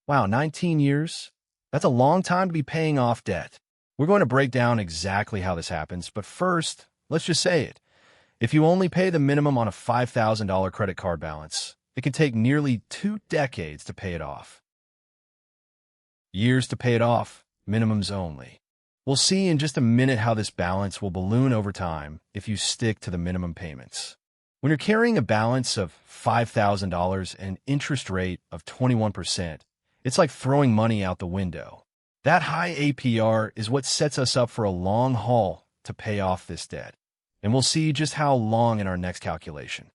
Wow, 19 years? That's a long time to be paying off debt. We're going to break down exactly how this happens, but first, let's just say it. If you only pay the minimum on a $5,000 credit card balance, it can take nearly 2 decades to pay it off. Years to pay it off, minimums only. We'll see in just a minute how this balance will balloon over time if you stick to the minimum payments. When you're carrying a balance of $5,000 and an interest rate of 21%, it's like throwing money out the window. That high APR is what sets us up for a long haul to pay off this debt. And we'll see just how long in our next calculation.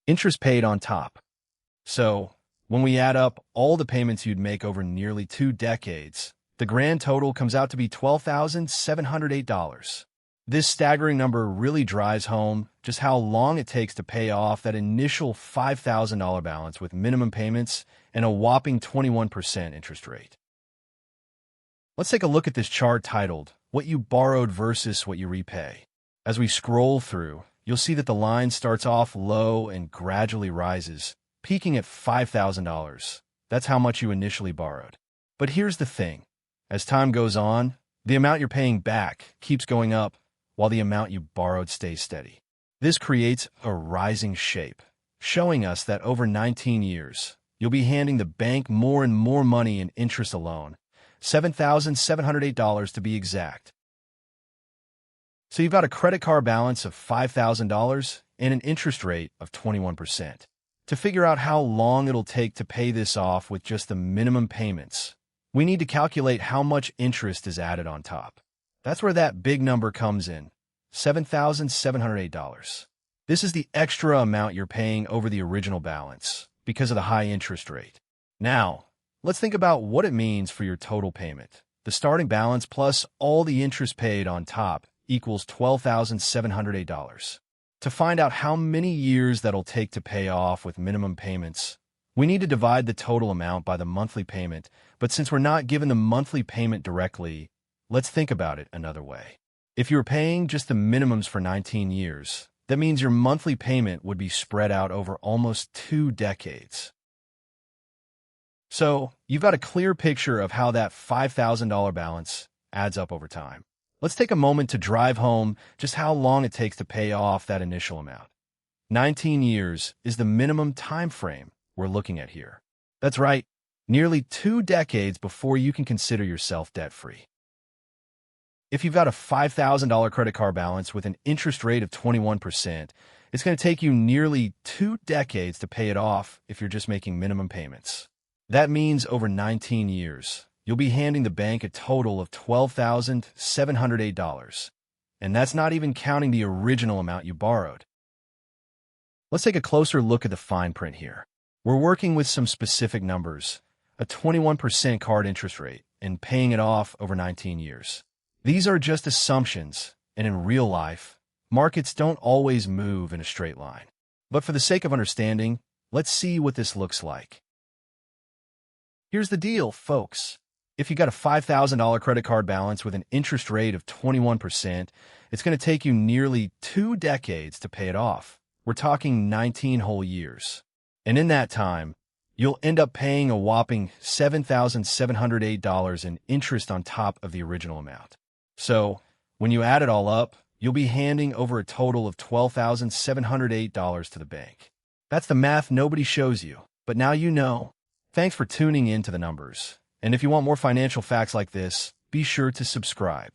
Interest paid on top. So, when we add up all the payments you'd make over nearly 2 decades, the grand total comes out to be $12,708. This staggering number really drives home just how long it takes to pay off that initial $5,000 balance with minimum payments and a whopping 21% interest rate. Let's take a look at this chart titled, What You Borrowed versus What You Repay. As we scroll through, you'll see that the line starts off low and gradually rises, peaking at $5,000. That's how much you initially borrowed. But here's the thing. As time goes on, the amount you're paying back keeps going up, while the amount you borrowed stays steady. This creates a rising shape, showing us that over 19 years, you'll be handing the bank more and more money in interest alone, $7,708 to be exact. So you've got a credit card balance of $5,000 and an interest rate of 21%. To figure out how long it'll take to pay this off with just the minimum payments, we need to calculate how much interest is added on top. That's where that big number comes in, $7,708. This is the extra amount you're paying over the original balance because of the high interest rate. Now, let's think about what it means for your total payment. The starting balance plus all the interest paid on top equals $12,708. To find out how many years that'll take to pay off with minimum payments, we need to divide the total amount by the monthly payment, but since we're not given the monthly payment directly, let's think about it another way. If you were paying just the minimums for 19 years, that means your monthly payment would be spread out over almost 2 decades. So, you've got a clear picture of how that $5,000 balance adds up over time. Let's take a moment to drive home just how long it takes to pay off that initial amount. 19 years is the minimum time frame we're looking at here. That's right, nearly 2 decades before you can consider yourself debt-free. If you've got a $5,000 credit card balance with an interest rate of 21%, it's going to take you nearly 2 decades to pay it off if you're just making minimum payments. That means over 19 years, you'll be handing the bank a total of $12,708, and that's not even counting the original amount you borrowed. Let's take a closer look at the fine print here. We're working with some specific numbers, a 21% card interest rate, and paying it off over 19 years. These are just assumptions, and in real life, markets don't always move in a straight line. But for the sake of understanding, let's see what this looks like. Here's the deal, folks. If you got a $5,000 credit card balance with an interest rate of 21%, it's going to take you nearly 2 decades to pay it off. We're talking 19 whole years. And in that time, you'll end up paying a whopping $7,708 in interest on top of the original amount. So, when you add it all up, you'll be handing over a total of $12,708 to the bank. That's the math nobody shows you, but now you know. Thanks for tuning in to The Numbers. And if you want more financial facts like this, be sure to subscribe.